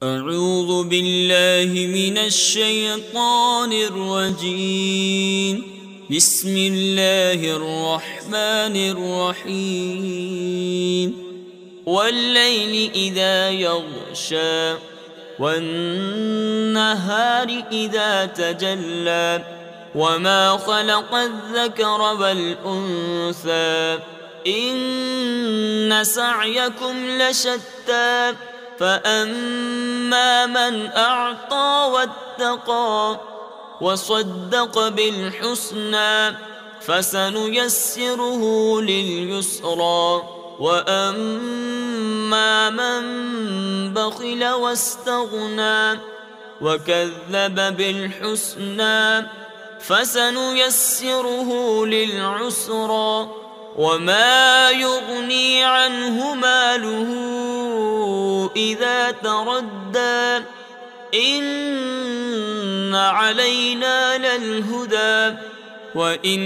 أعوذ بالله من الشيطان الرجيم. بسم الله الرحمن الرحيم. والليل إذا يغشى والنهار إذا تجلى وما خلق الذكر والأنثى إن سعيكم لشتى فأما من أعطى واتقى وصدق بالحسنى فسنيسره لليسرى وأما من بخل واستغنى وكذب بالحسنى فسنيسره للعسرى وما يغني عنه ماله إذا تردى إن علينا للهدى وإن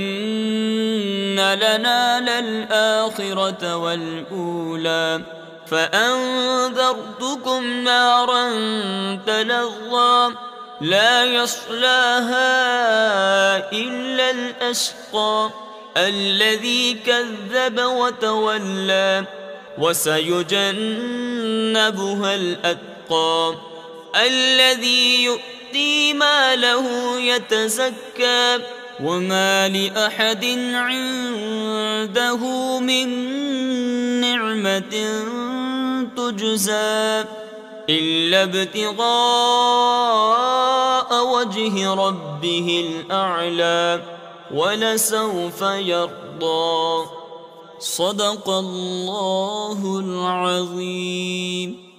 لنا للآخرة والأولى فأنذرتكم نارا تلظى لا يصلاها إلا الأشقى الذي كذب وتولى وسيجنبها الأتقى الذي يؤتي ماله يتزكى وما لأحد عنده من نعمة تجزى إلا ابتغاء وجه ربه الأعلى ولسوف يرضى. صدق الله العظيم.